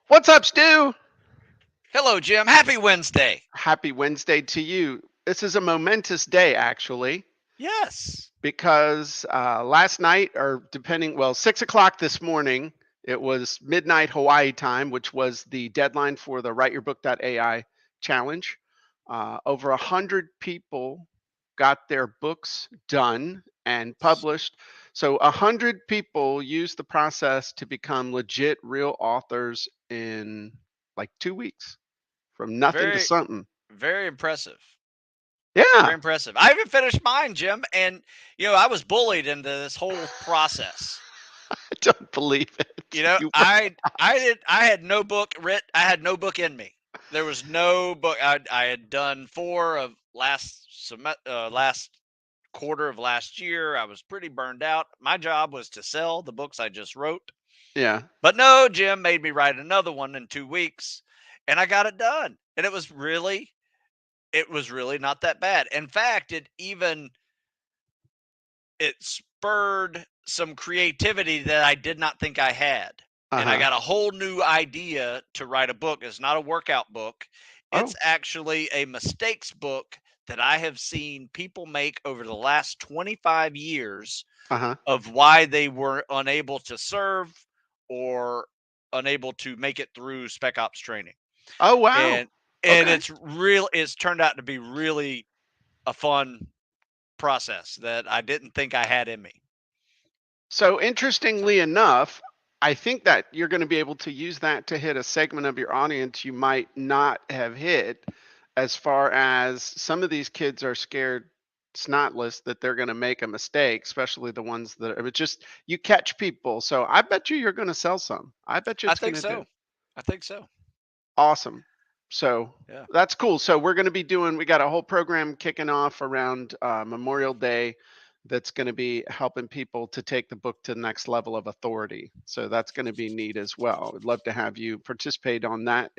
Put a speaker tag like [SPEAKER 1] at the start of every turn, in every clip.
[SPEAKER 1] What's up, Stu?
[SPEAKER 2] Hello, Jim. Happy Wednesday.
[SPEAKER 1] Happy Wednesday to you. This is a momentous day, actually,
[SPEAKER 2] Yes.
[SPEAKER 1] because last night, or depending, well, 6 o'clock this morning, it was midnight Hawaii time, which was the deadline for the WriteYourBook.ai challenge. Over 100 people got their books done and published. So 100 people used the process to become legit, real authors in like 2 weeks, from nothing to
[SPEAKER 2] Very,
[SPEAKER 1] something.
[SPEAKER 2] very impressive. Very
[SPEAKER 1] Yeah,
[SPEAKER 2] impressive. I even finished mine, Jim. And, I was bullied into this whole process.
[SPEAKER 1] I don't believe it.
[SPEAKER 2] You know,
[SPEAKER 1] You were
[SPEAKER 2] I had no book writ. I had no book in me. There was no book. I had done four of last quarter of last year. I was pretty burned out. My job was to sell the books I just wrote.
[SPEAKER 1] yeah.
[SPEAKER 2] But no, Jim made me write another one in 2 weeks, and I got it done. And it was really not that bad. In fact, it spurred some creativity that I did not think I had. And I
[SPEAKER 1] Uh-huh.
[SPEAKER 2] got a whole new idea to write a book. It's not a workout book. It's
[SPEAKER 1] Oh,
[SPEAKER 2] actually a mistakes book that I have seen people make over the last 25 years
[SPEAKER 1] uh-huh.
[SPEAKER 2] of why they were unable to serve or unable to make it through spec ops training.
[SPEAKER 1] Oh, wow.
[SPEAKER 2] And
[SPEAKER 1] Okay.
[SPEAKER 2] it's turned out to be really a fun process that I didn't think I had in me.
[SPEAKER 1] So
[SPEAKER 2] So
[SPEAKER 1] interestingly enough, I think that you're going to be able to use that to hit a segment of your audience you might not have hit, as far as some of these kids are scared snotless that they're going to make a mistake, especially the ones that are, but just you catch people. So I bet you're going to sell some. I bet you
[SPEAKER 2] I
[SPEAKER 1] it's
[SPEAKER 2] think
[SPEAKER 1] going to do.
[SPEAKER 2] so. I think so.
[SPEAKER 1] Awesome. So
[SPEAKER 2] Yeah.
[SPEAKER 1] that's cool. So we're going to be doing, we got a whole program kicking off around Memorial Day that's going to be helping people to take the book to the next level of authority. So that's going to be neat as well. I'd love to have you participate on that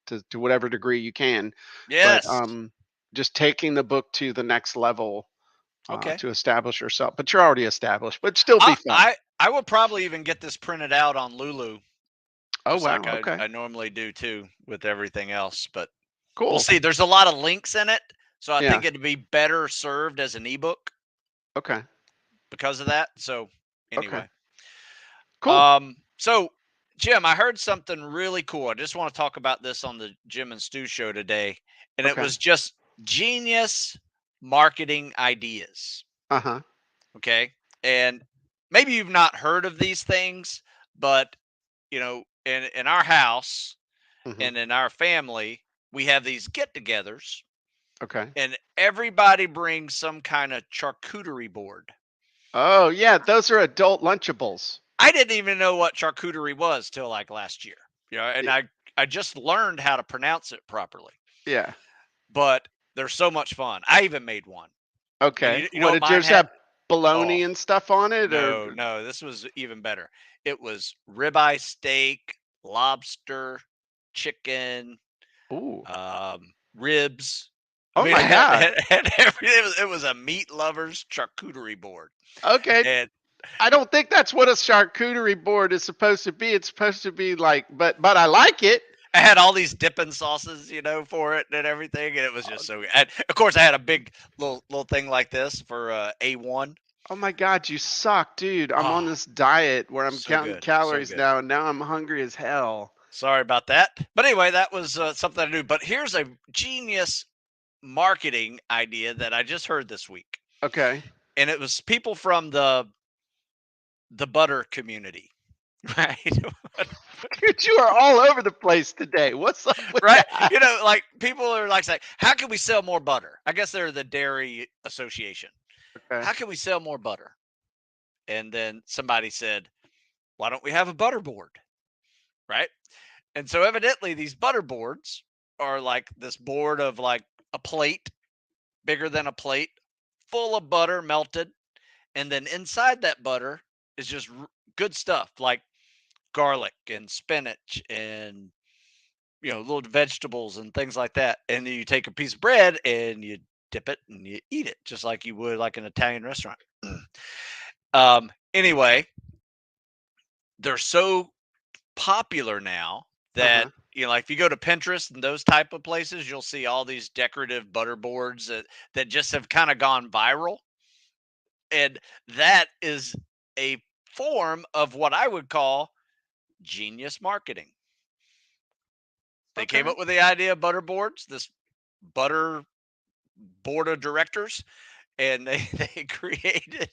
[SPEAKER 1] to whatever degree you can. But
[SPEAKER 2] Yes.
[SPEAKER 1] just taking the book to the next level
[SPEAKER 2] Okay.
[SPEAKER 1] to establish yourself. But you're already established, but still be
[SPEAKER 2] I
[SPEAKER 1] fun.
[SPEAKER 2] I I will probably even get this printed out on Lulu,
[SPEAKER 1] Oh,
[SPEAKER 2] just
[SPEAKER 1] wow.
[SPEAKER 2] like I,
[SPEAKER 1] Okay.
[SPEAKER 2] I normally do too with everything else. But we'll
[SPEAKER 1] Cool.
[SPEAKER 2] see. There's a lot of links in it, so I
[SPEAKER 1] Yeah.
[SPEAKER 2] think it'd be better served as an ebook
[SPEAKER 1] Okay.
[SPEAKER 2] because of that. So
[SPEAKER 1] Okay.
[SPEAKER 2] anyway,
[SPEAKER 1] Cool.
[SPEAKER 2] so Jim, I heard something really cool. I just want to talk about this on the Jim and Stu show today, and it
[SPEAKER 1] Okay.
[SPEAKER 2] was just genius marketing ideas.
[SPEAKER 1] Uh huh.
[SPEAKER 2] Okay, and maybe you've not heard of these things, but in our house
[SPEAKER 1] Hmm.
[SPEAKER 2] and in our family, we have these get-togethers,
[SPEAKER 1] Okay.
[SPEAKER 2] and everybody brings some kind of charcuterie board.
[SPEAKER 1] Oh, yeah, those are adult Lunchables.
[SPEAKER 2] I didn't even know what charcuterie was till like last year, and
[SPEAKER 1] Y
[SPEAKER 2] I just learned how to pronounce it properly.
[SPEAKER 1] yeah,
[SPEAKER 2] But they're so much fun. I even made one, and
[SPEAKER 1] okay.
[SPEAKER 2] you know
[SPEAKER 1] What
[SPEAKER 2] what
[SPEAKER 1] did
[SPEAKER 2] mine
[SPEAKER 1] yours
[SPEAKER 2] had?
[SPEAKER 1] have,
[SPEAKER 2] Oh
[SPEAKER 1] bologna and stuff on it, or
[SPEAKER 2] no, no, this was even better. It was ribeye steak, lobster, chicken,
[SPEAKER 1] ooh,
[SPEAKER 2] ribs. I
[SPEAKER 1] oh
[SPEAKER 2] mean,
[SPEAKER 1] my god.
[SPEAKER 2] had everything. It was a meat lover's charcuterie board,
[SPEAKER 1] Okay,
[SPEAKER 2] and
[SPEAKER 1] I don't think that's what a charcuterie board is supposed to be. It's supposed to be like, but I like it.
[SPEAKER 2] I had all these dipping sauces, for it and everything, and it was
[SPEAKER 1] Oh
[SPEAKER 2] just so good. And of course, I had a big little thing like this for A1.
[SPEAKER 1] oh my god, you suck, dude. I'm on
[SPEAKER 2] Oh,
[SPEAKER 1] this diet where I'm
[SPEAKER 2] so
[SPEAKER 1] counting
[SPEAKER 2] good, so
[SPEAKER 1] calories
[SPEAKER 2] good.
[SPEAKER 1] now, and now I'm hungry as hell.
[SPEAKER 2] Sorry about that. But anyway, that was something I knew. But here's a genius marketing idea that I just heard this week,
[SPEAKER 1] Okay.
[SPEAKER 2] and it was people from the butter community, right?
[SPEAKER 1] Dude, you are all over the place today. What's up with
[SPEAKER 2] Right?
[SPEAKER 1] that?
[SPEAKER 2] Like people are like saying, "How can we sell more butter?" I guess they're the dairy association.
[SPEAKER 1] Okay.
[SPEAKER 2] How can we sell more butter? And then somebody said, "Why don't we have a butter board?" Right? And so evidently these butter boards are like this board of like a plate, bigger than a plate, full of butter melted, and then inside that butter is just good stuff like garlic and spinach and little vegetables and things like that. And then you take a piece of bread and you dip it and you eat it just like you would like an Italian restaurant. Anyway, they're so popular now that like if you go to Pinterest and those type of places, you'll see all these decorative butter boards that just have kind of gone viral. And that is a form of what I would call genius marketing. They came up with the idea of butter boards, this butter board of directors, and they created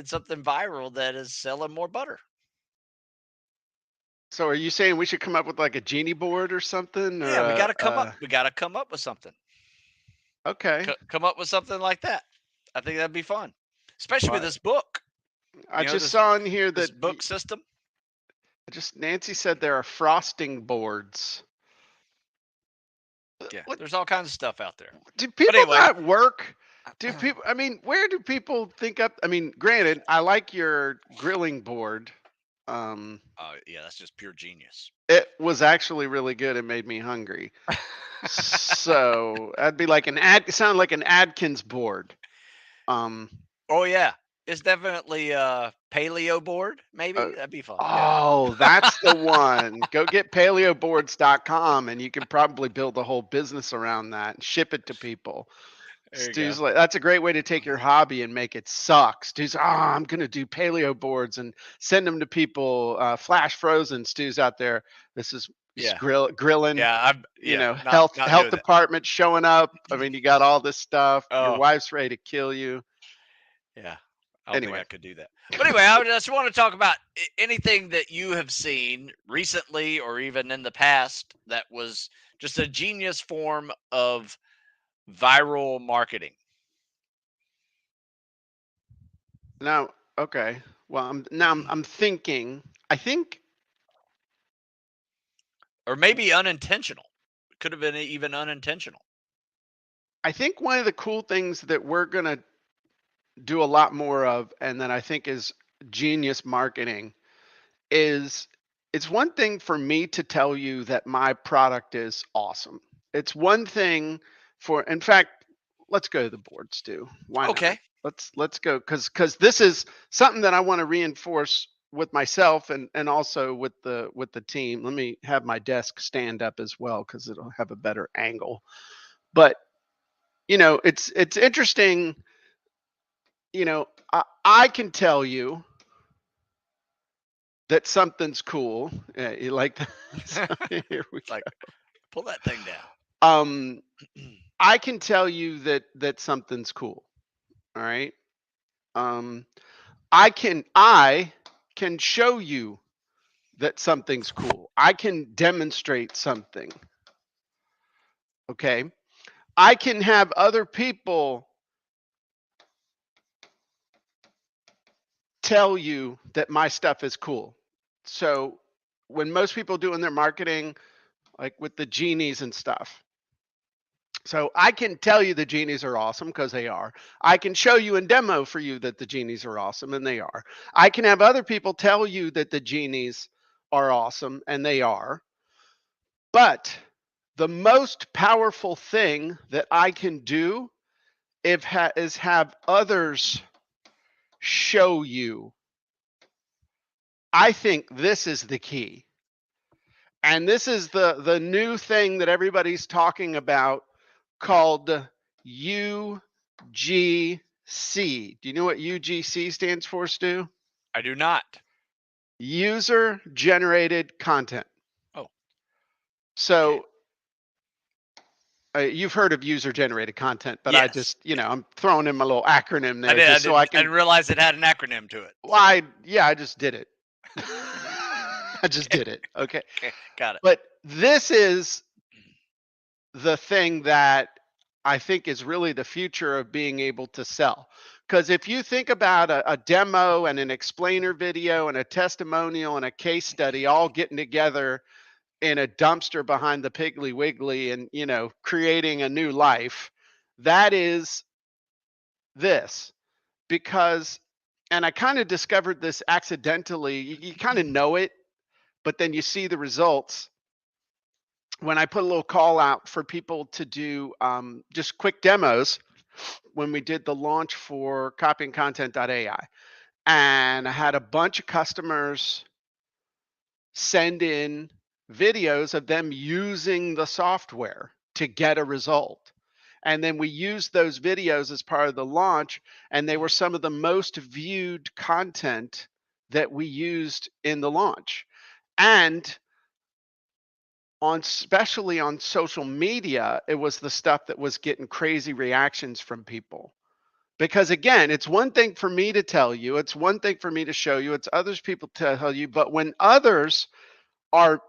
[SPEAKER 2] something viral that is selling more butter.
[SPEAKER 1] So are you saying we should come up with like a genie board or something? Or
[SPEAKER 2] Yeah, we got to come up. We got to come up with something.
[SPEAKER 1] Okay.
[SPEAKER 2] Come up with something like that. I think that'd be fun, especially with this book.
[SPEAKER 1] I just saw in here
[SPEAKER 2] This
[SPEAKER 1] that
[SPEAKER 2] book system.
[SPEAKER 1] Nancy said there are frosting boards.
[SPEAKER 2] Yeah, there's all kinds of stuff out there.
[SPEAKER 1] Do people not work? Do people? I mean, where do people think up? I mean, granted, I like your grilling board.
[SPEAKER 2] Yeah, that's just pure genius.
[SPEAKER 1] It was actually really good. It made me hungry. So that'd be like it sounded like an Adkins board.
[SPEAKER 2] Oh yeah, it's definitely a paleo board. Maybe that'd be fun.
[SPEAKER 1] Oh, that's the one. Go get paleoboards.com and you can probably build a whole business around that and ship it to people. Stu's like, that's a great way to take your hobby and make it suck. Stu's, I'm gonna do paleo boards and send them to people. Flash frozen. Stu's out there. This is grilling.
[SPEAKER 2] Yeah,
[SPEAKER 1] health department showing up. I mean, you got all this stuff. Your wife's ready to kill you.
[SPEAKER 2] Yeah. I don't think I could do that. But anyway, I just want to talk about anything that you have seen recently or even in the past that was just a genius form of viral marketing.
[SPEAKER 1] Now, okay. Well, I'm thinking. I think,
[SPEAKER 2] or maybe unintentional. It could have been even unintentional.
[SPEAKER 1] I think one of the cool things that we're gonna do a lot more of, and that I think is genius marketing, is it's one thing for me to tell you that my product is awesome. It's one thing in fact, let's go to the board, Stu. Why not? Let's go because this is something that I want to reinforce with myself and also with the team. Let me have my desk stand up as well because it'll have a better angle. But it's interesting. I can tell you that something's cool. You like that? So here we go.
[SPEAKER 2] Pull that thing down.
[SPEAKER 1] I can tell you that something's cool. All right. I can show you that something's cool. I can demonstrate something. Okay. I can have other people tell you that my stuff is cool. So when most people doing their marketing, like with the genies and stuff. So I can tell you the genies are awesome because they are. I can show you and demo for you that the genies are awesome, and they are. I can have other people tell you that the genies are awesome, and they are. But the most powerful thing that I can do is have others show you. I think this is the key. And this is the new thing that everybody's talking about called UGC. Do you know what UGC stands for, Stu?
[SPEAKER 2] I do not.
[SPEAKER 1] User generated content.
[SPEAKER 2] Oh.
[SPEAKER 1] So you've heard of user generated content, but I just, I'm throwing in my little acronym there.
[SPEAKER 2] I didn't realize it had an acronym to it.
[SPEAKER 1] Well, I just did it. I just did it. Okay.
[SPEAKER 2] Got it.
[SPEAKER 1] But this is the thing that I think is really the future of being able to sell. Because if you think about a demo and an explainer video and a testimonial and a case study all getting together in a dumpster behind the Piggly Wiggly and, creating a new life, that is this. Because, and I kind of discovered this accidentally, you kind of know it, but then you see the results when I put a little call out for people to do just quick demos when we did the launch for copyandcontent.ai. And I had a bunch of customers send in videos of them using the software to get a result. And then we used those videos as part of the launch, and they were some of the most viewed content that we used in the launch. And on especially on social media, it was the stuff that was getting crazy reactions from people. Because again, it's one thing for me to tell you, it's one thing for me to show you, it's others people to tell you, but when others are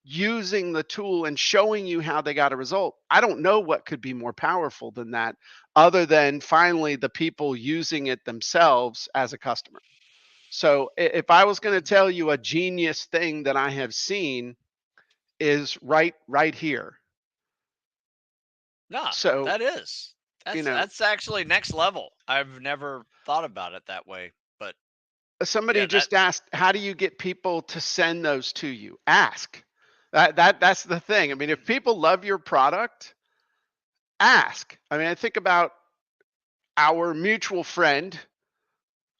[SPEAKER 1] using the tool and showing you how they got a result, I don't know what could be more powerful than that, other than finally the people using it themselves as a customer. So if I was going to tell you a genius thing that I have seen, is right here.
[SPEAKER 2] No,
[SPEAKER 1] So,
[SPEAKER 2] that is.
[SPEAKER 1] you
[SPEAKER 2] That's
[SPEAKER 1] know,
[SPEAKER 2] that's actually next level. I've never thought about it that way, but
[SPEAKER 1] somebody
[SPEAKER 2] yeah, that
[SPEAKER 1] just asked, how do you get people to send those to you? Ask. That's the thing. I mean, if people love your product, ask. I mean, I think about our mutual friend,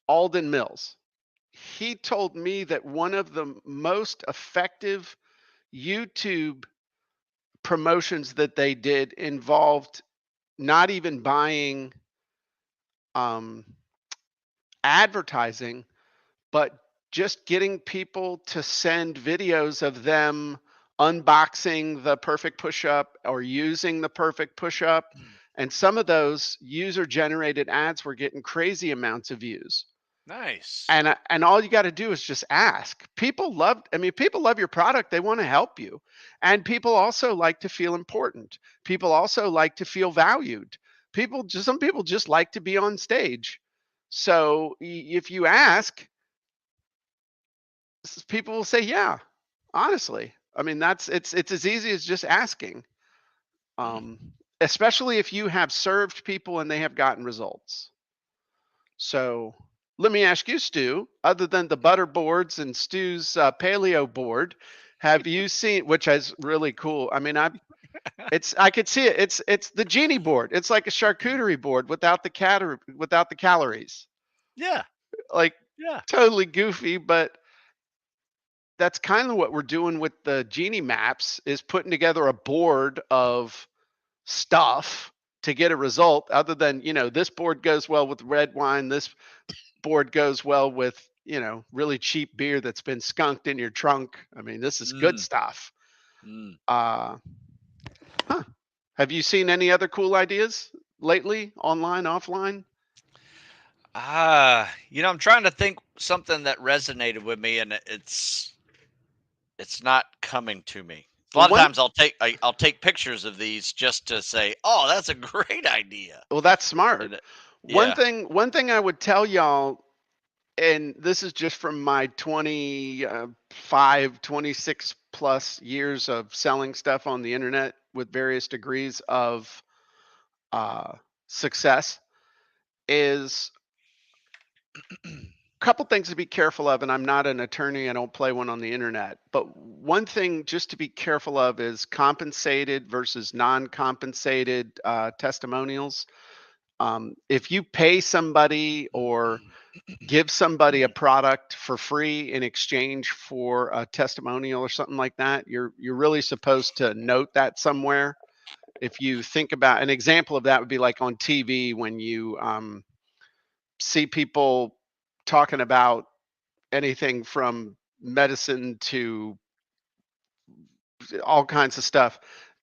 [SPEAKER 1] Alden Mills. He told me that one of the most effective YouTube promotions that they did involved not even buying um, advertising, but just getting people to send videos of them unboxing the perfect push up or using the perfect push up. And some of those user generated ads were getting crazy amounts of views.
[SPEAKER 2] nice.
[SPEAKER 1] And all you got to do is just ask. People love, I mean, people love your product. They want to help you. And people also like to feel important. People also like to feel valued. Some people just like to be on stage. So if you ask, people will say, yeah, honestly. I mean, it's as easy as just asking. Um, Especially if you have served people and they have gotten results. So let me ask you, Stu, other than the butter boards and Stu's paleo board, have you seen, which is really cool. I mean, I could see it. It's the genie board. It's like a charcuterie board without the calories.
[SPEAKER 2] Yeah,
[SPEAKER 1] Like
[SPEAKER 2] yeah.
[SPEAKER 1] totally goofy, but that's kind of what we're doing with the genie maps, is putting together a board of stuff to get a result, other than, this board goes well with red wine, this board goes well with, really cheap beer that's been skunked in your trunk. I mean, this is good
[SPEAKER 2] Mm,
[SPEAKER 1] stuff.
[SPEAKER 2] mm.
[SPEAKER 1] uh huh. Have you seen any other cool ideas lately, online, offline?
[SPEAKER 2] I'm trying to think something that resonated with me, and it's not coming to me. A
[SPEAKER 1] Well,
[SPEAKER 2] lot of times I'll take pictures of these just to say, "Oh, that's a great idea."
[SPEAKER 1] that's smart.
[SPEAKER 2] And it-
[SPEAKER 1] one
[SPEAKER 2] yeah.
[SPEAKER 1] thing one thing I would tell y'all, and this is just from my 26 plus years of selling stuff on the internet with various degrees of uh, success, is a couple things to be careful of. And I'm not an attorney, I don't play one on the internet, but one thing just to be careful of is compensated versus non-compensated testimonials. If you pay somebody or give somebody a product for free in exchange for a testimonial or something like that, you're really supposed to note that somewhere. If you think about an example of that, would be like on TV when you see people talking about anything from medicine to all kinds of stuff.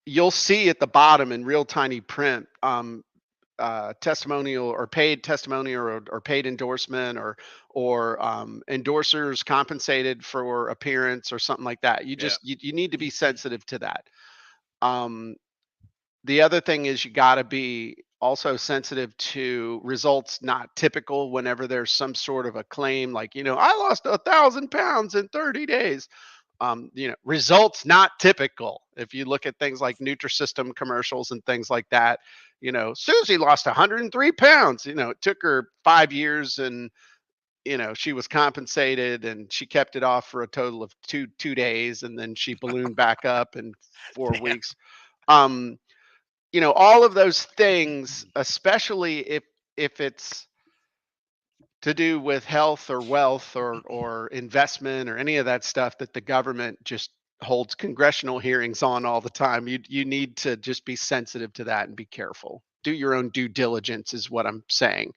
[SPEAKER 1] You'll see at the bottom in real tiny print, testimonial or paid testimonial or paid endorsement or endorsers compensated for appearance or something like that.
[SPEAKER 2] Yeah.
[SPEAKER 1] You need to be sensitive to that. Um, the other thing is you got to be also sensitive to results not typical whenever there's some sort of a claim, like, I lost 1,000 pounds in 30 days. Results not typical. If you look at things like Nutrisystem commercials and things like that, Susie lost 103 pounds. It took her 5 years, and she was compensated, and she kept it off for a total of two days, and then she ballooned back up in 4 weeks. Um, all of those things, especially if it's to do with health or wealth or investment or any of that stuff that the government just holds congressional hearings on all the time. You need to just be sensitive to that and be careful. Do your own due diligence is what I'm saying.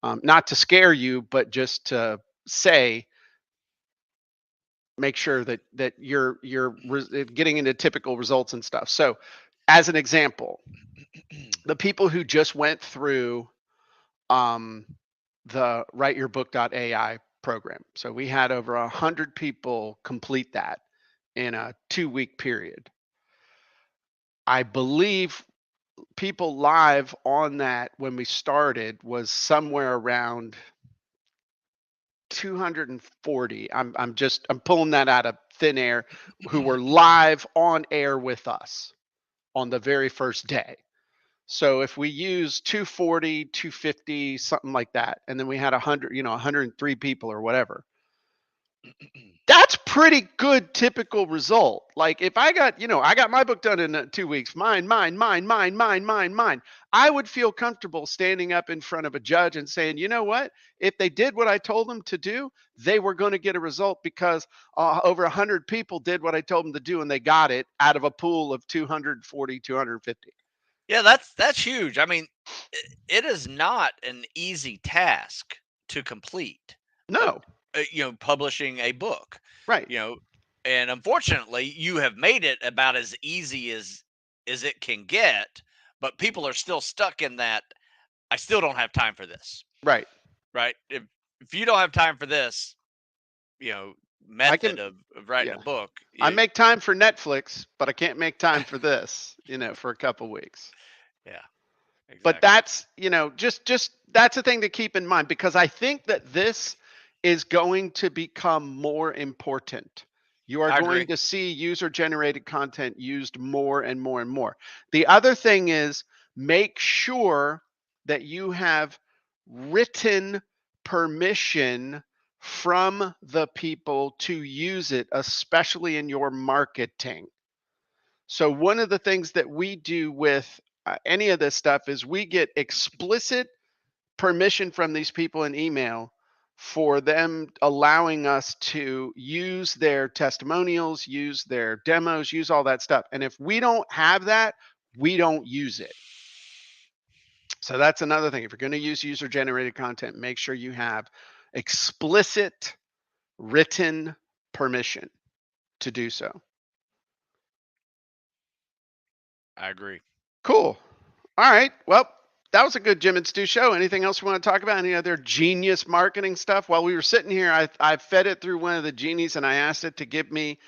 [SPEAKER 1] Not to scare you, but just to say, make sure that you're getting into typical results and stuff. So, as an example, the people who just went through um, the WriteYourBook.ai program. So we had over 100 people complete that in a 2-week period. I believe people live on that when we started was somewhere around 240. I'm pulling that out of thin air, who were live on air with us on the very first day. So if we use 240, 250, something like that, and then we had 100, 103 people or whatever, that's pretty good typical result. Like if I got my book done in 2 weeks, mine, I would feel comfortable standing up in front of a judge and saying, you know what? If they did what I told them to do, they were going to get a result because over 100 people did what I told them to do and they got it out of a pool of 240, 250.
[SPEAKER 2] Yeah, that's huge. I mean, it is not an easy task to complete.
[SPEAKER 1] No,
[SPEAKER 2] Publishing a book.
[SPEAKER 1] right.
[SPEAKER 2] And unfortunately, you have made it about as easy as it can get, but people are still stuck in that. I still don't have time for this.
[SPEAKER 1] Right.
[SPEAKER 2] Right. If you don't have time for this, method of writing
[SPEAKER 1] yeah.
[SPEAKER 2] a book.
[SPEAKER 1] I make time for Netflix, but I can't make time for this, for a couple weeks.
[SPEAKER 2] Yeah. Exactly.
[SPEAKER 1] But that's, just that's a thing to keep in mind, because I think that this is going to become more important. You are going to see user generated content used more and more and more. The other thing is, make sure that you have written permission from the people to use it, especially in your marketing. So one of the things that we do with any of this stuff is we get explicit permission from these people in email for them allowing us to use their testimonials, use their demos, use all that stuff. And if we don't have that, we don't use it. So that's another thing. If you're going to use user generated content, make sure you have explicit written permission to do so.
[SPEAKER 2] I agree.
[SPEAKER 1] Cool. All right. Well, that was a good Jim and Stu show. Anything else we want to talk about? Any other genius marketing stuff? While we were sitting here, I fed it through one of the genies and I asked it to give me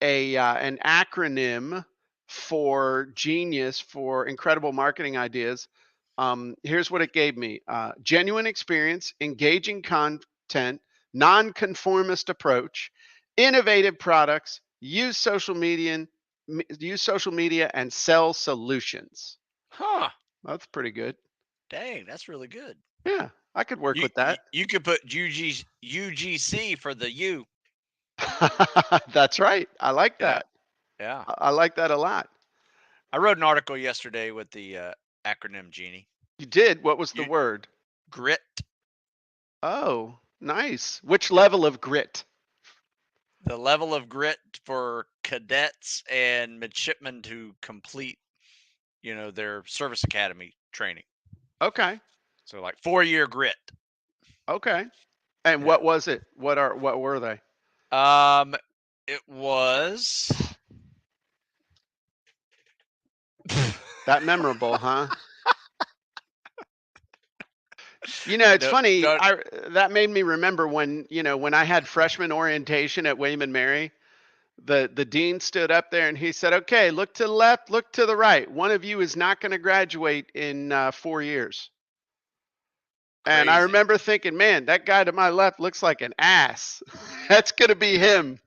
[SPEAKER 1] an acronym for genius for incredible marketing ideas. Here's what it gave me: genuine experience, engaging content, nonconformist approach, innovative products, use social media, and sell solutions.
[SPEAKER 2] Huh.
[SPEAKER 1] That's pretty good.
[SPEAKER 2] Dang, that's really good.
[SPEAKER 1] Yeah, I could work with that.
[SPEAKER 2] You could put UGC for the U.
[SPEAKER 1] That's right. I like that.
[SPEAKER 2] Yeah.
[SPEAKER 1] I like that a lot.
[SPEAKER 2] I wrote an article yesterday with the acronym Genie.
[SPEAKER 1] You did? What was the word?
[SPEAKER 2] Grit.
[SPEAKER 1] Oh, nice. Which level of grit?
[SPEAKER 2] The level of grit for cadets and midshipmen to complete, their service academy training.
[SPEAKER 1] Okay.
[SPEAKER 2] So like 4-year grit.
[SPEAKER 1] Okay. And what was it? What were they?
[SPEAKER 2] It was
[SPEAKER 1] that memorable, huh? It's funny. That made me remember when I had freshman orientation at William and Mary. The dean stood up there and he said, "Okay, look to the left, look to the right. One of you is not going to graduate in 4 years." Crazy. And I remember thinking, man, that guy to my left looks like an ass. That's going to be him.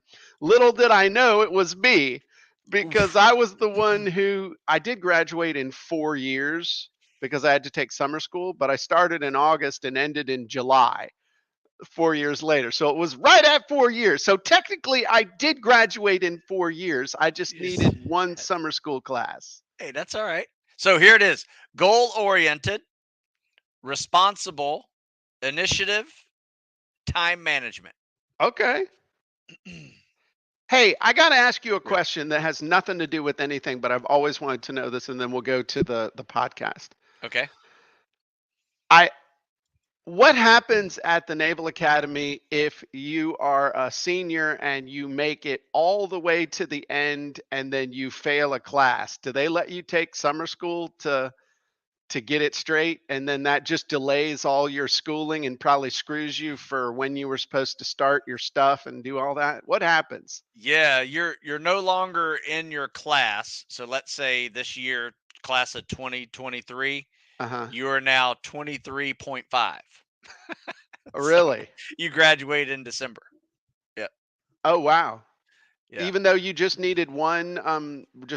[SPEAKER 1] Little did I know it was me, because I was the one who I did graduate in 4 years because I had to take summer school, but I started in August and ended in July 4 years later. So it was right at 4 years. So technically I did graduate in 4 years. I just needed one summer school class.
[SPEAKER 2] Hey, that's all right. So here it is: goal-oriented, responsible, initiative, time management.
[SPEAKER 1] Okay. Hey, I got to ask you a
[SPEAKER 2] Yeah.
[SPEAKER 1] question that has nothing to do with anything, but I've always wanted to know this, and then we'll go to the podcast.
[SPEAKER 2] Okay.
[SPEAKER 1] I What happens at the Naval Academy if you are a senior and you make it all the way to the end and then you fail a class? Do they let you take summer school to get it straight, and then that just delays all your schooling and probably screws you for when you were supposed to start your stuff and do all that? What happens?
[SPEAKER 2] Yeah, you're no longer in your class. So let's say this year, class of 2023,
[SPEAKER 1] Uh-huh.
[SPEAKER 2] you are now 23.5. So
[SPEAKER 1] Really?
[SPEAKER 2] you graduate in December. Yeah.
[SPEAKER 1] Oh, wow.
[SPEAKER 2] Yeah.
[SPEAKER 1] Even though you just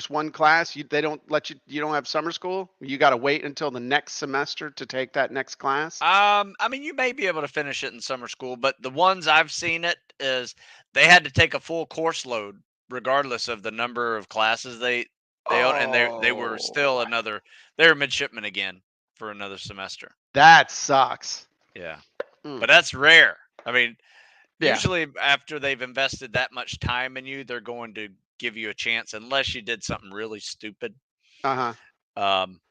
[SPEAKER 1] one class, they don't let you don't have summer school? You gotta wait until the next semester to take that next class?
[SPEAKER 2] I mean, you may be able to finish it in summer school, but the ones I've seen it is they had to take a full course load regardless of the number of classes they own, and they were
[SPEAKER 1] Oh,
[SPEAKER 2] still another they were midshipmen again for another semester.
[SPEAKER 1] that sucks.
[SPEAKER 2] Yeah.
[SPEAKER 1] Mm,
[SPEAKER 2] But that's rare. I mean,
[SPEAKER 1] yeah,
[SPEAKER 2] usually after they've invested that much time in you, they're going to give you a chance unless you did something really stupid.
[SPEAKER 1] uh-huh,
[SPEAKER 2] Um,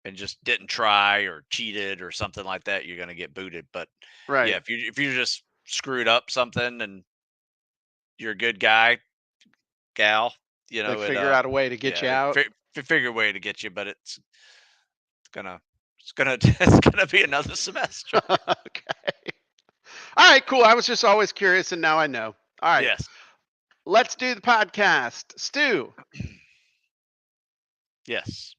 [SPEAKER 2] and just didn't try or cheated or something like that, you're going to get booted. But yeah,
[SPEAKER 1] right.
[SPEAKER 2] if you just screwed up something and you're a good guy, gal,
[SPEAKER 1] They
[SPEAKER 2] it
[SPEAKER 1] figure out a way to get
[SPEAKER 2] yeah,
[SPEAKER 1] you out.
[SPEAKER 2] figure a way to get you, but gonna it's gonna it's gonna be another semester.
[SPEAKER 1] Okay. All right, cool. I was just always curious, and now I know. All right,
[SPEAKER 2] Yes,
[SPEAKER 1] let's do the podcast. Stu,
[SPEAKER 2] yes.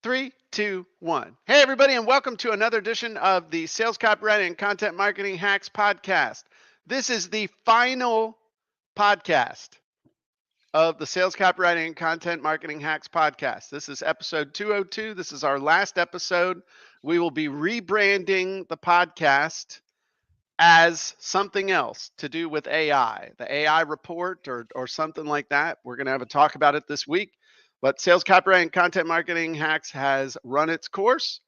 [SPEAKER 1] 3, 2, 1. Hey, everybody, and welcome to another edition of the Sales Copywriting and Content Marketing Hacks podcast. This is the final podcast of the Sales Copywriting and Content Marketing Hacks podcast. This is episode 202. This is our last episode. We will be rebranding the podcast as something else to do with AI, the AI report or something like that. We're going to have a talk about it this week. But Sales Copywriting and Content Marketing Hacks has run its course.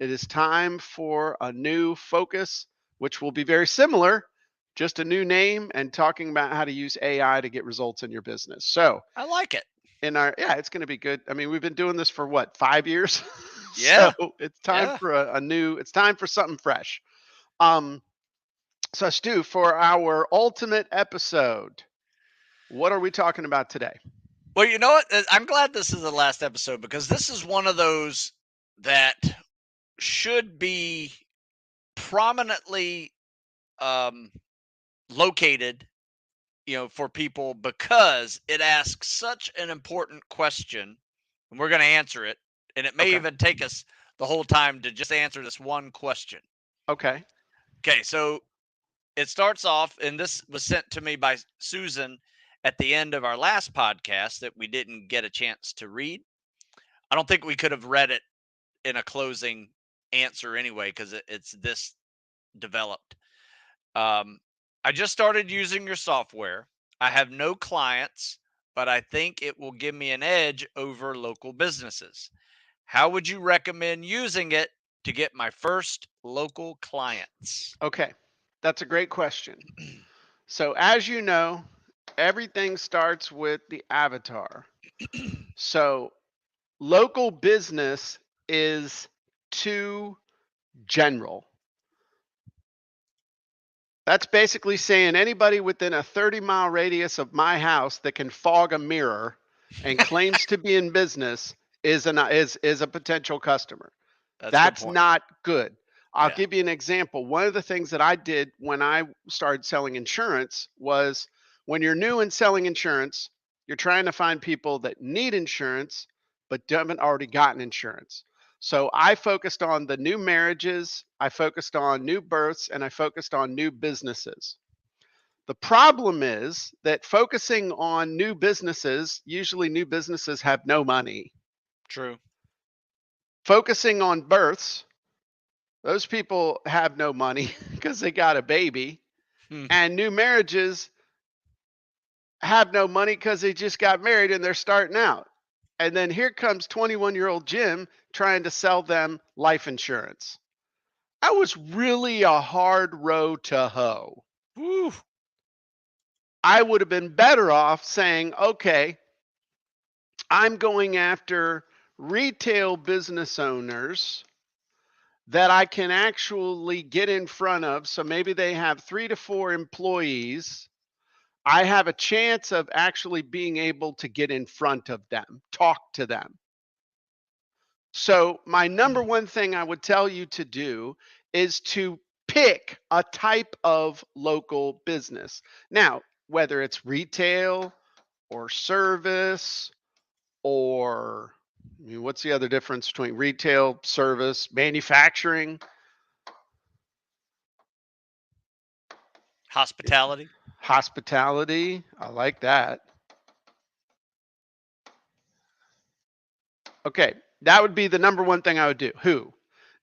[SPEAKER 1] It is time for a new focus, which will be very similar, just a new name and talking about how to use AI to get results in your business. So,
[SPEAKER 2] I like it.
[SPEAKER 1] it's going to be good. I mean, we've been doing this for what, 5 years? So
[SPEAKER 2] Yeah,
[SPEAKER 1] it's time
[SPEAKER 2] yeah.
[SPEAKER 1] for it's time for something fresh. Um, so Stu, for our ultimate episode, what are we talking about today?
[SPEAKER 2] Well, you know what? I'm glad this is the last episode because this is one of those that should be prominently um, located, for people because it asks such an important question, and we're going to answer it. And it may
[SPEAKER 1] Okay.
[SPEAKER 2] even take us the whole time to just answer this one question.
[SPEAKER 1] Okay.
[SPEAKER 2] Okay, so it starts off, and this was sent to me by Susan at the end of our last podcast that we didn't get a chance to read. I don't think we could have read it in a closing answer anyway because it's this developed. I just started using your software. I have no clients, but I think it will give me an edge over local businesses. How would you recommend using it to get my first local clients?
[SPEAKER 1] Okay. That's a great question. So, as you know, everything starts with the avatar. So, local business is too general. That's basically saying anybody within a 30-mile radius of my house that can fog a mirror and claims to be in business is a potential customer.
[SPEAKER 2] That's a good
[SPEAKER 1] That's
[SPEAKER 2] point.
[SPEAKER 1] not good. I'll
[SPEAKER 2] Yeah.
[SPEAKER 1] give you an example. One of the things that I did when I started selling insurance was when you're new and selling insurance, you're trying to find people that need insurance but haven't already gotten insurance. So I focused on the new marriages, I focused on new births, and I focused on new businesses. The problem is that focusing on new businesses, usually new businesses have no money.
[SPEAKER 2] True.
[SPEAKER 1] Focusing on births, those people have no money because they got a baby.
[SPEAKER 2] Hmm.
[SPEAKER 1] And new marriages have no money because they just got married and they're starting out. And then here comes 21-year-old Jim trying to sell them life insurance. That was really a hard row to hoe.
[SPEAKER 2] Woo.
[SPEAKER 1] I would have been better off saying, okay, I'm going after retail business owners that I can actually get in front of. So maybe they have 3 to 4 employees. I have a chance of actually being able to get in front of them, talk to them. So my number one thing I would tell you to do is to pick a type of local business. Now, whether it's retail or service or what's the other difference between retail, service, manufacturing?
[SPEAKER 2] Hospitality.
[SPEAKER 1] Hospitality. I like that. Okay, that would be the number one thing I would do. Who?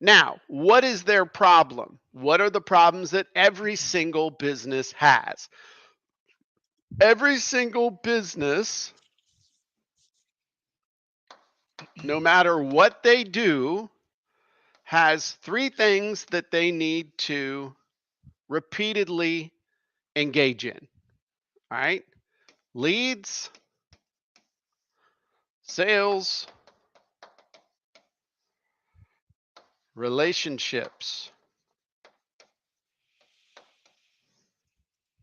[SPEAKER 1] Now, what is their problem? What are the problems that every single business has? Every single business, no matter what they do, has 3 things that they need to repeatedly engage in. All right? Leads, sales, relationships.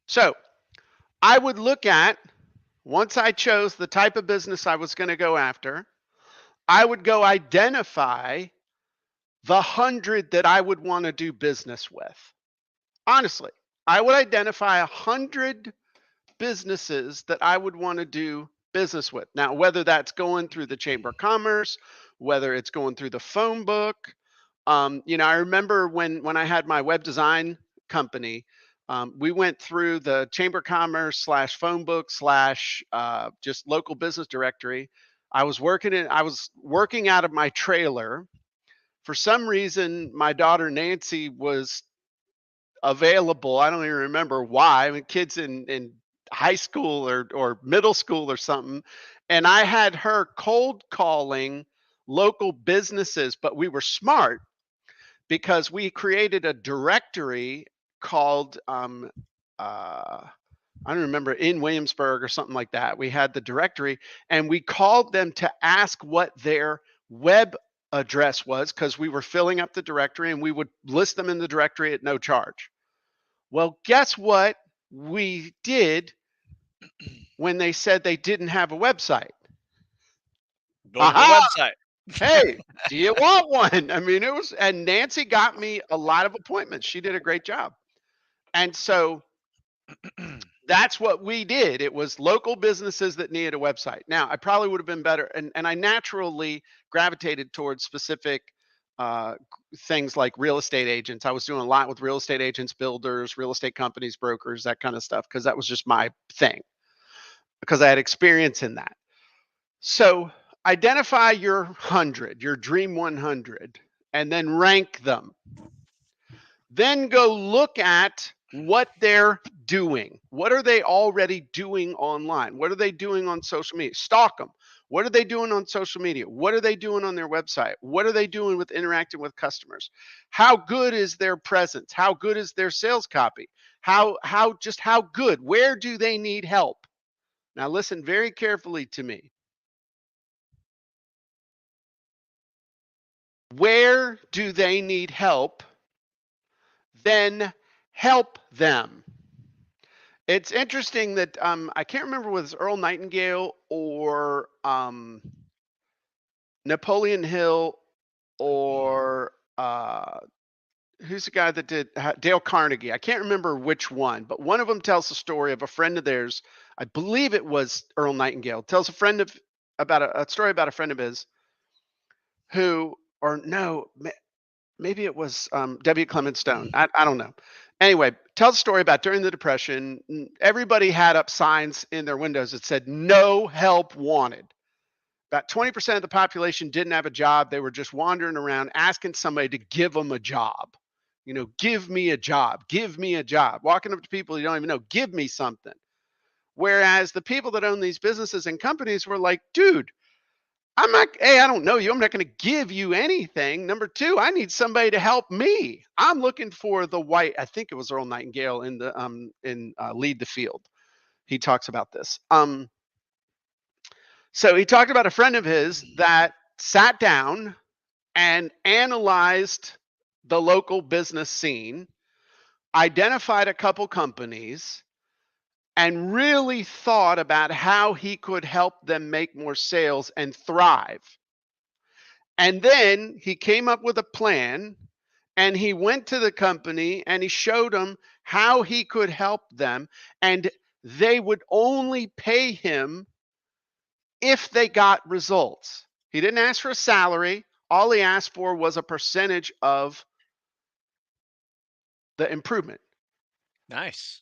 [SPEAKER 1] So I would look at, once I chose the type of business I was going to go after, I would go identify the 100 that I would want to do business with. Honestly, I would identify 100 businesses that I would want to do business with. Now, whether that's going through the Chamber of Commerce, whether it's going through the phone book. I remember when I had my web design company, we went through the Chamber of Commerce / phone book / just local business directory. I was working out of my trailer. For some reason, my daughter Nancy was available. I don't even remember why. I mean, kids in high school or middle school or something. And I had her cold calling local businesses, but we were smart because we created a directory called I don't remember, in Williamsburg or something like that. We had the directory and we called them to ask what their web address was because we were filling up the directory and we would list them in the directory at no charge. Well, guess what we did when they said they didn't have a website?
[SPEAKER 2] Go to the website.
[SPEAKER 1] Hey, do you want one? I mean, and Nancy got me a lot of appointments. She did a great job. And so that's what we did. It was local businesses that needed a website. Now, I probably would have been better. And I naturally gravitated towards specific things like real estate agents. I was doing a lot with real estate agents, builders, real estate companies, brokers, that kind of stuff, because that was just my thing, because I had experience in that. So identify your 100, your dream 100, and then rank them. Then go look at what they're doing. What are they already doing online? What are they doing on social media? Stalk them. What are they doing on social media? What are they doing on their website? What are they doing with interacting with customers? How good is their presence? How good is their sales copy? How good? Where do they need help? Now listen very carefully to me. Where do they need help? Then help them. It's interesting that I can't remember whether it's Earl Nightingale or Napoleon Hill or who's the guy that did Dale Carnegie. I can't remember which one, but one of them tells the story of a friend of theirs. I believe it was Earl Nightingale. Tells a story about a friend of his who, or no, maybe it was W. Clement Stone. I don't know. Anyway, tells a story about during the Depression, everybody had up signs in their windows that said no help wanted. About 20% of the population didn't have a job. They were just wandering around asking somebody to give them a job. Give me a job. Give me a job. Walking up to people you don't even know, give me something. Whereas the people that own these businesses and companies were like, dude, I don't know you. I'm not going to give you anything. Number 2, I need somebody to help me. I'm looking for the white, I think it was Earl Nightingale in Lead the Field. he talks about this. So he talked about a friend of his that sat down and analyzed the local business scene, identified a couple companies, and really thought about how he could help them make more sales and thrive. And then he came up with a plan, and he went to the company and he showed them how he could help them, and they would only pay him if they got results. He didn't ask for a salary. All he asked for was a percentage of the improvement.
[SPEAKER 2] Nice.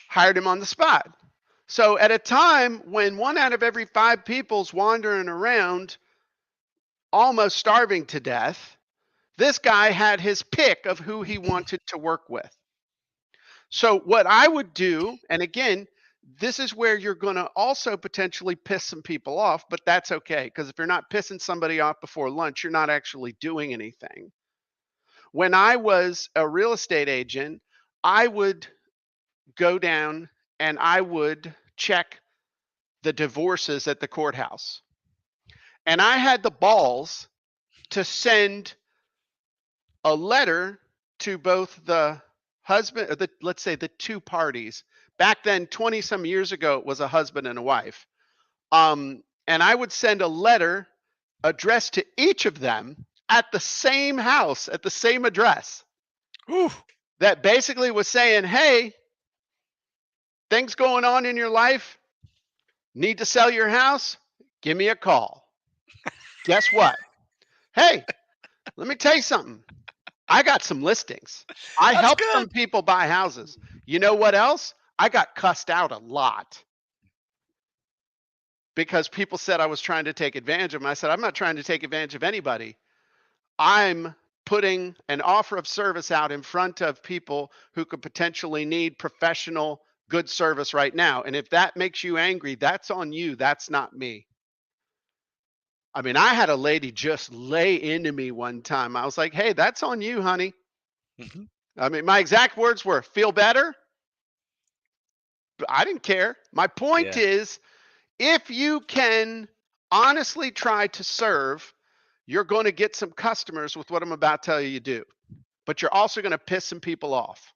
[SPEAKER 1] Hired him on the spot. So at a time when 1 out of every 5 people's wandering around almost starving to death, this guy had his pick of who he wanted to work with. So what I would do, and again, this is where you're going to also potentially piss some people off, but that's okay, because if you're not pissing somebody off before lunch, you're not actually doing anything. When I was a real estate agent, I would go down and I would check the divorces at the courthouse. And I had the balls to send a letter to both the husband, or let's say the two parties. Back then, 20 some years ago, it was a husband and a wife. And I would send a letter addressed to each of them at the same house, at the same address.
[SPEAKER 2] Whew.
[SPEAKER 1] That basically was saying, hey, things going on in your life, need to sell your house? Give me a call. Guess what? Hey, let me tell you something. I got some listings. I
[SPEAKER 2] That's
[SPEAKER 1] helped
[SPEAKER 2] good.
[SPEAKER 1] some people buy houses. You know what else? I got cussed out a lot because people said I was trying to take advantage of them. I said, I'm not trying to take advantage of anybody. I'm putting an offer of service out in front of people who could potentially need professional, good service right now. And if that makes you angry, that's on you. That's not me. I mean, I had a lady just lay into me one time. I was like, hey, that's on you, honey.
[SPEAKER 2] Mhm.
[SPEAKER 1] I mean, my exact words were, feel better? But I didn't care. My point
[SPEAKER 2] Yeah.
[SPEAKER 1] is, if you can honestly try to serve, you're going to get some customers with what I'm about to tell you do. But you're also going to piss some people off.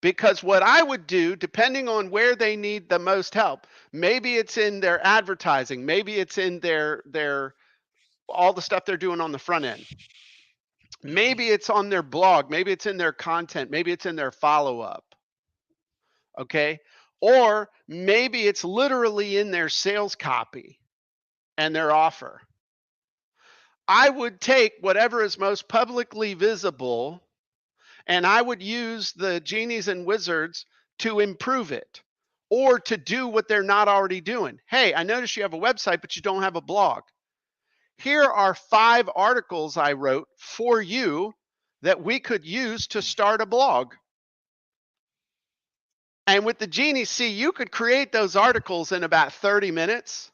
[SPEAKER 1] Because what I would do, depending on where they need the most help, maybe it's in their advertising, maybe it's in their all the stuff they're doing on the front end. Maybe it's on their blog, maybe it's in their content, maybe it's in their follow-up. Okay? Or maybe it's literally in their sales copy and their offer. I would take whatever is most publicly visible and I would use the genies and wizards to improve it or to do what they're not already doing. Hey, I noticed you have a website, but you don't have a blog. Here are 5 articles I wrote for you that we could use to start a blog. And with the Genie, see, you could create those articles in about 30 minutes.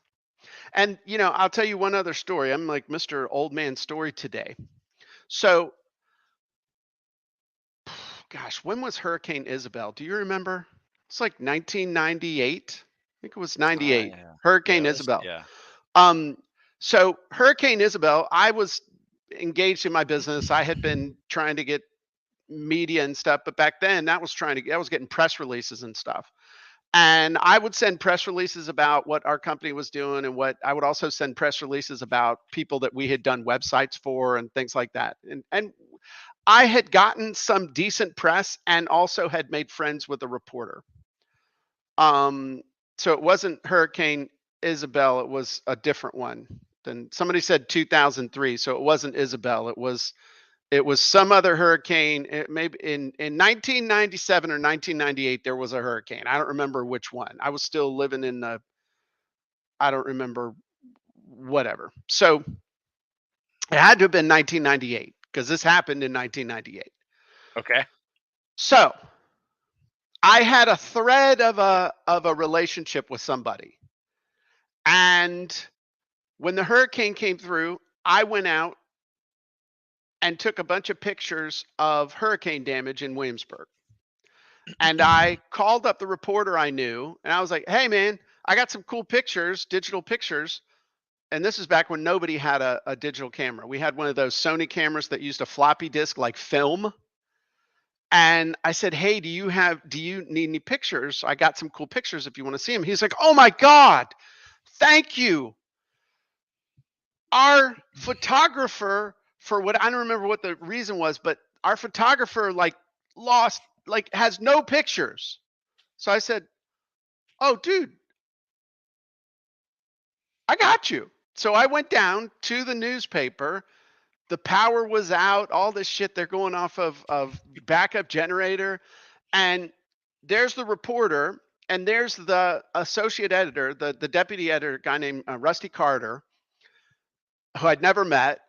[SPEAKER 1] And, you know, I'll tell you one other story. I'm like Mr. Old Man Story today. So, gosh, when was Hurricane Isabel? Do you remember? It's like 1998. I think it was 98.
[SPEAKER 2] Yeah.
[SPEAKER 1] Hurricane
[SPEAKER 2] Yeah, it was,
[SPEAKER 1] Isabel.
[SPEAKER 2] yeah.
[SPEAKER 1] So Hurricane Isabel, I was engaged in my business. I had been trying to get media and stuff, but back then that was getting press releases and stuff. And I would send press releases about what our company was doing, and what I would also send press releases about people that we had done websites for and things like that. And I had gotten some decent press and also had made friends with a reporter. So it wasn't Hurricane Isabel, it was a different one. Then somebody said 2003, so it wasn't Isabel. It was some other hurricane. Maybe in 1997 or 1998 there was a hurricane. I don't remember which one. I was still living in the I don't remember whatever. So it had to have been 1998 because this happened in 1998.
[SPEAKER 2] Okay.
[SPEAKER 1] So I had a thread of a relationship with somebody. And when the hurricane came through, I went out and took a bunch of pictures of hurricane damage in Williamsburg. And I called up the reporter I knew, and I was like, hey man, I got some cool pictures, digital pictures. And this is back when nobody had a digital camera. We had one of those Sony cameras that used a floppy disk like film. And I said, hey, do you need any pictures? I got some cool pictures if you want to see them. He's like, oh my God, thank you. Our photographer, for what I don't remember what the reason was, but our photographer has no pictures. So I said, oh dude, I got you. So I went down to the newspaper. The power was out, all this shit. They're going off of backup generator. And there's the reporter, and there's the associate editor, the deputy editor, a guy named Rusty Carter, who I'd never met.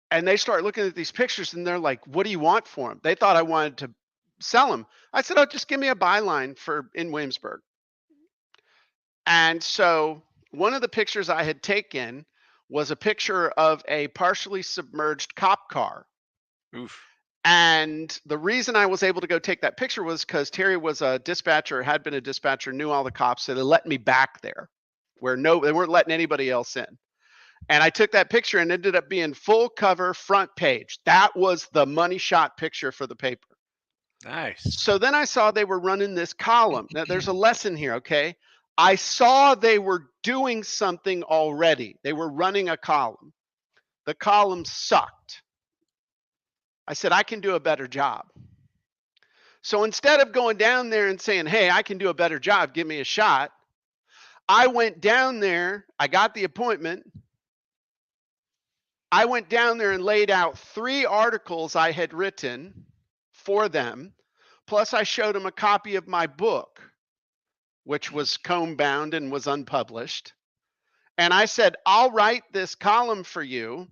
[SPEAKER 1] And they start looking at these pictures, and they're like, what do you want for them? They thought I wanted to sell them. I said, oh, just give me a byline in Williamsburg. And so one of the pictures I had taken was a picture of a partially submerged cop car.
[SPEAKER 2] Oof.
[SPEAKER 1] And the reason I was able to go take that picture was because Terry was a dispatcher, had been a dispatcher, knew all the cops, so they let me back there where they weren't letting anybody else in. And I took that picture and ended up being full cover front page. That was the money shot picture for the paper.
[SPEAKER 2] Nice.
[SPEAKER 1] So then I saw they were running this column. Now there's a lesson here, okay? I saw they were doing something already. They were running a column. The column sucked. I said, I can do a better job. So instead of going down there and saying, hey, I can do a better job, give me a shot, I went down there, I got the appointment. I went down there and laid out 3 articles I had written for them. Plus I showed them a copy of my book, which was comb bound and was unpublished. And I said, I'll write this column for you.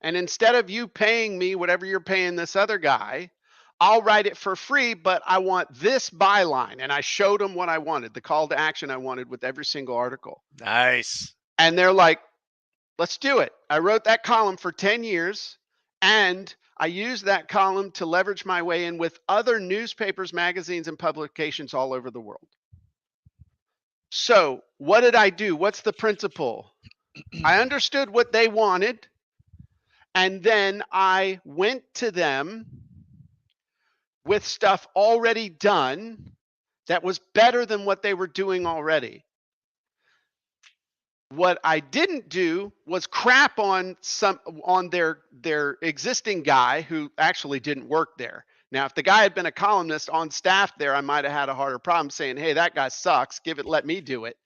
[SPEAKER 1] And instead of you paying me whatever you're paying this other guy, I'll write it for free, but I want this byline. And I showed them what I wanted, the call to action I wanted with every single article.
[SPEAKER 2] Nice.
[SPEAKER 1] And they're like, let's do it. I wrote that column for 10 years, and I used that column to leverage my way in with other newspapers, magazines, and publications all over the world. So what did I do? What's the principle? I understood what they wanted, and then I went to them with stuff already done that was better than what they were doing already. What I didn't do was crap on their existing guy who actually didn't work there. Now, if the guy had been a columnist on staff there, I might have had a harder problem saying, hey, that guy sucks, let me do it.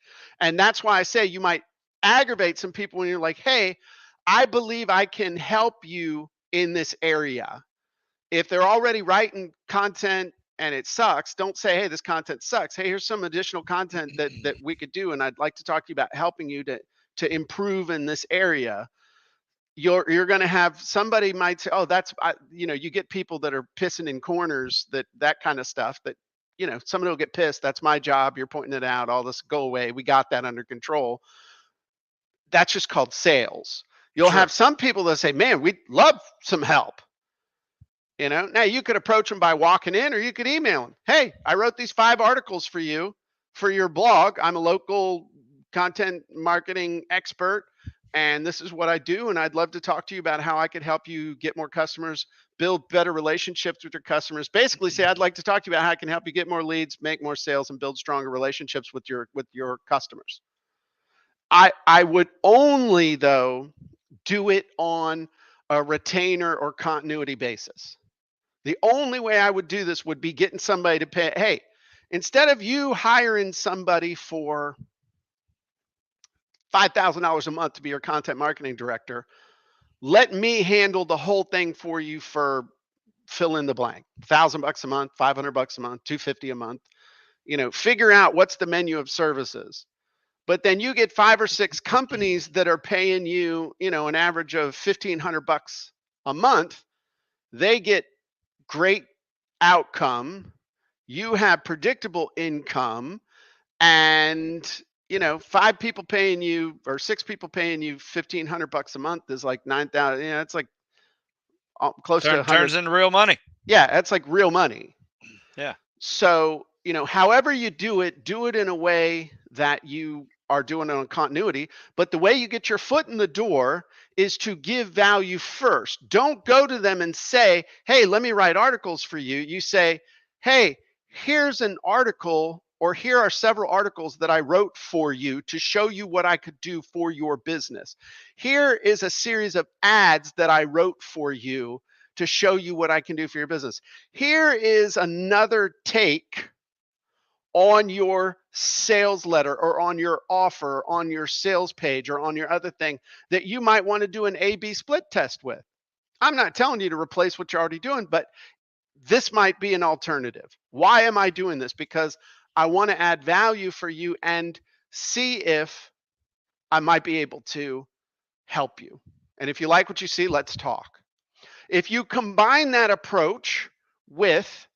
[SPEAKER 1] And that's why I say you might aggravate some people when you're like, hey, I believe I can help you in this area. If they're already writing content and it sucks, don't say, hey, this content sucks. Hey, here's some additional content that we could do, and I'd like to talk to you about helping you to improve in this area. You're going to have somebody might say, oh, you get people that are pissing in corners, that kind of stuff, that, somebody will get pissed. That's my job. You're pointing it out. All this, go away. We got that under control. That's just called sales. You'll have some people that say, man, we'd love some help. Now you could approach them by walking in, or you could email them. Hey, I wrote these 5 articles for you for your blog. I'm a local content marketing expert, and this is what I do. And I'd love to talk to you about how I could help you get more customers, build better relationships with your customers. Basically say, I'd like to talk to you about how I can help you get more leads, make more sales, and build stronger relationships with your customers. I would only, though, do it on a retainer or continuity basis. The only way I would do this would be getting somebody to pay. Hey, instead of you hiring somebody for $5,000 a month to be your content marketing director, let me handle the whole thing for you for fill in the blank. $1,000 a month, $500 a month, $250 a month. Figure out what's the menu of services. But then you get 5 or 6 companies that are paying you, an average of $1,500 a month. They get great outcome. You have predictable income, and 5 people paying you or 6 people paying you $1,500 a month is like 9,000. It's like close to 100.
[SPEAKER 2] Turns into real money.
[SPEAKER 1] Yeah, that's like real money.
[SPEAKER 2] Yeah.
[SPEAKER 1] So, however you do it in a way that you are doing it on continuity. But the way you get your foot in the door is to give value first. Don't go to them and say, hey, let me write articles for you. You say, hey, here's an article, or here are several articles that I wrote for you to show you what I could do for your business. Here is a series of ads that I wrote for you to show you what I can do for your business. Here is another take on your sales letter, or on your offer, on your sales page, or on your other thing that you might want to do an A/B split test with. I'm not telling you to replace what you're already doing, but this might be an alternative. Why am I doing this? Because I want to add value for you and see if I might be able to help you. And if you like what you see, let's talk. If you combine that approach with,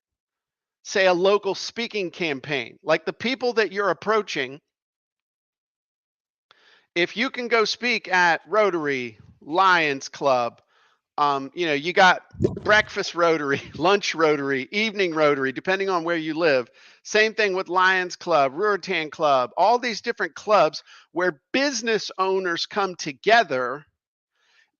[SPEAKER 1] say, a local speaking campaign, like the people that you're approaching, if you can go speak at Rotary, Lions Club, you got breakfast Rotary, lunch Rotary, evening Rotary, depending on where you live. Same thing with Lions Club, Ruritan Club, all these different clubs where business owners come together.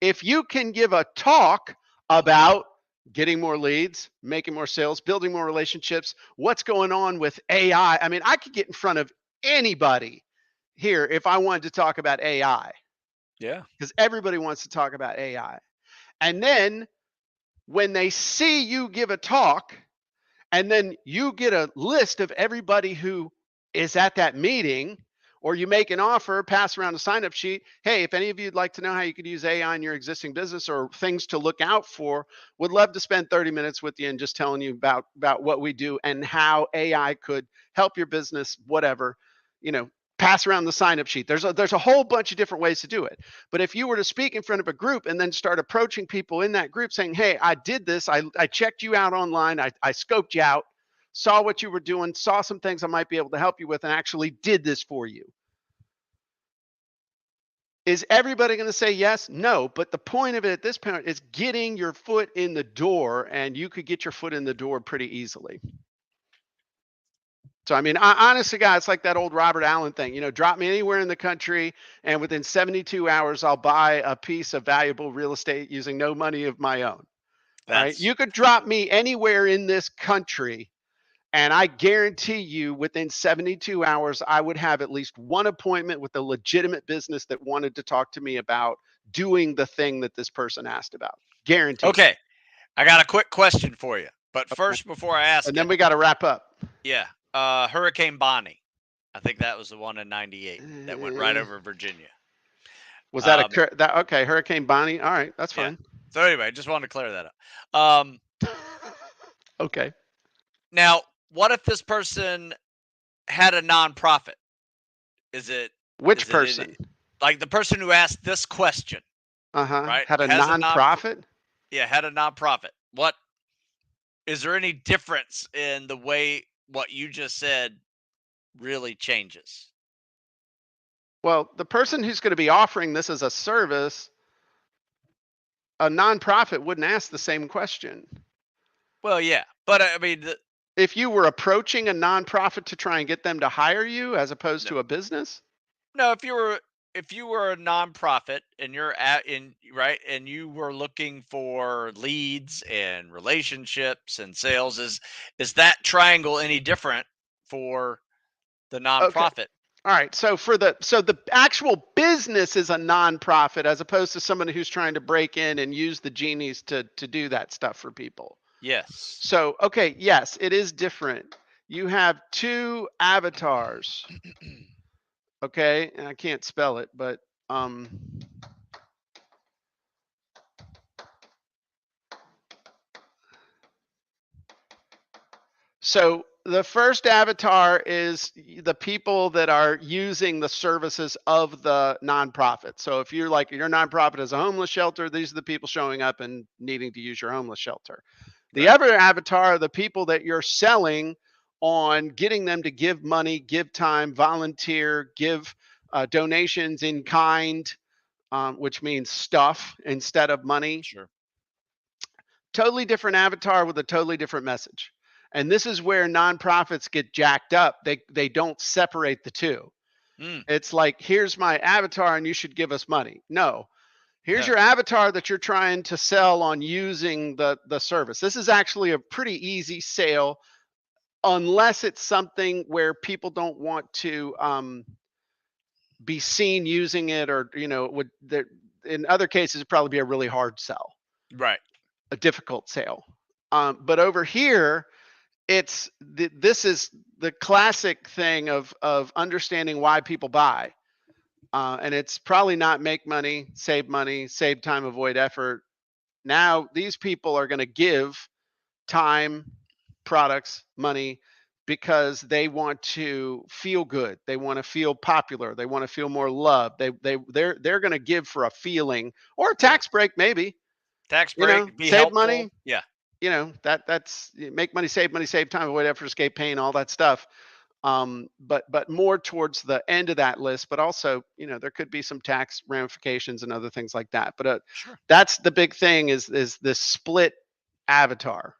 [SPEAKER 1] If you can give a talk about getting more leads, making more sales, building more relationships, what's going on with AI. I mean, I could get in front of anybody here if I wanted to talk about AI.
[SPEAKER 2] Yeah.
[SPEAKER 1] Because everybody wants to talk about AI. And then when they see you give a talk, and then you get a list of everybody who is at that meeting, or you make an offer, pass around a sign-up sheet. Hey, if any of you'd like to know how you could use AI in your existing business, or things to look out for, would love to spend 30 minutes with you and just telling you about what we do and how AI could help your business, whatever, pass around the sign-up sheet. There's a whole bunch of different ways to do it. But if you were to speak in front of a group and then start approaching people in that group saying, hey, I did this, I checked you out online, I scoped you out, saw what you were doing, saw some things I might be able to help you with, and actually did this for you. Is everybody going to say yes? No. But the point of it at this point is getting your foot in the door, and you could get your foot in the door pretty easily. So, I mean, honestly, guys, it's like that old Robert Allen thing, drop me anywhere in the country, and within 72 hours, I'll buy a piece of valuable real estate using no money of my own. Right? You could drop me anywhere in this country, and I guarantee you within 72 hours, I would have at least one appointment with a legitimate business that wanted to talk to me about doing the thing that this person asked about. Guaranteed.
[SPEAKER 2] Okay. I got a quick question for you. But first, before I ask
[SPEAKER 1] and then we got to wrap up.
[SPEAKER 2] Yeah. Hurricane Bonnie. I think that was the one in 98 that went right over Virginia.
[SPEAKER 1] Was that okay, Hurricane Bonnie? All right, that's fine.
[SPEAKER 2] Yeah. So anyway, just wanted to clear that up.
[SPEAKER 1] Okay.
[SPEAKER 2] Now, what if this person had a nonprofit? Is it
[SPEAKER 1] which person?
[SPEAKER 2] Like the person who asked this question. Right?
[SPEAKER 1] Had a nonprofit?
[SPEAKER 2] Had a nonprofit. What is there any difference in the way what you just said really changes?
[SPEAKER 1] Well, the person who's going to be offering this as a service, a nonprofit wouldn't ask the same question.
[SPEAKER 2] Well, yeah, but I mean,
[SPEAKER 1] if you were approaching a nonprofit to try and get them to hire you as opposed to a business?
[SPEAKER 2] No, if you were a nonprofit and you're and you were looking for leads and relationships and sales, is that triangle any different for the nonprofit?
[SPEAKER 1] Okay. All right. So the actual business is a nonprofit as opposed to someone who's trying to break in and use the genies to do that stuff for people.
[SPEAKER 2] Yes.
[SPEAKER 1] So, okay, yes, it is different. You have two avatars. Okay, and I can't spell it, but so the first avatar is the people that are using the services of the nonprofit. So if you're like your nonprofit is a homeless shelter, these are the people showing up and needing to use your homeless shelter. The other avatar are the people that you're selling on, getting them to give money, give time, volunteer, give donations in kind, which means stuff instead of money.
[SPEAKER 2] Sure.
[SPEAKER 1] Totally different avatar with a totally different message. And this is where nonprofits get jacked up. They don't separate the two. It's like, here's my avatar and you should give us money. No. Here's your avatar that you're trying to sell on using the service. This is actually a pretty easy sale, unless it's something where people don't want to be seen using it, or would there, in other cases it'd probably be a really hard sell,
[SPEAKER 2] Right.
[SPEAKER 1] a difficult sale. But over here, this is the classic thing of understanding why people buy. And it's probably not make money, save time, avoid effort. Now these people are going to give time, products, money, because they want to feel good. They want to feel popular. They want to feel more loved. They're going to give for a feeling, or a tax break, maybe.
[SPEAKER 2] Tax break, be
[SPEAKER 1] save
[SPEAKER 2] helpful.
[SPEAKER 1] money.
[SPEAKER 2] Yeah.
[SPEAKER 1] That's make money, save time, avoid effort, escape pain, all that stuff. But more towards the end of that list, but also, there could be some tax ramifications and other things like that. But
[SPEAKER 2] Sure.
[SPEAKER 1] That's the big thing, is this split avatar,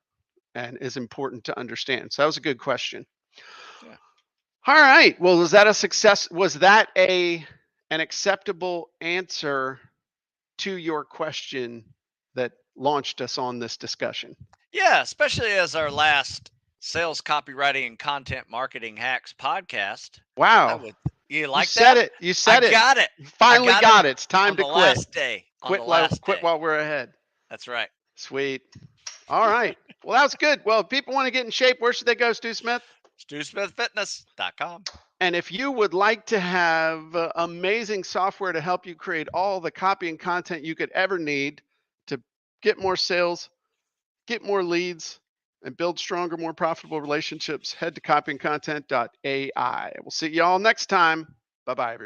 [SPEAKER 1] and is important to understand. So that was a good question.
[SPEAKER 2] Yeah.
[SPEAKER 1] All right. Well, was that a success? Was that an acceptable answer to your question that launched us on this discussion?
[SPEAKER 2] Yeah, especially as our last sales, copywriting, and content marketing hacks podcast.
[SPEAKER 1] Wow.
[SPEAKER 2] You like
[SPEAKER 1] said
[SPEAKER 2] that?
[SPEAKER 1] it. You said it.
[SPEAKER 2] Got it.
[SPEAKER 1] You finally got it. It's time
[SPEAKER 2] on
[SPEAKER 1] to
[SPEAKER 2] the
[SPEAKER 1] quit.
[SPEAKER 2] Last day.
[SPEAKER 1] Quit
[SPEAKER 2] Quit
[SPEAKER 1] while we're ahead.
[SPEAKER 2] That's right.
[SPEAKER 1] Sweet. All right. Well, that was good. Well, if people want to get in shape, where should they go, Stu Smith?
[SPEAKER 2] StuSmithFitness.com.
[SPEAKER 1] And if you would like to have amazing software to help you create all the copy and content you could ever need to get more sales, get more leads, and build stronger, more profitable relationships, head to copyandcontent.ai. We'll see you all next time. Bye-bye, everybody.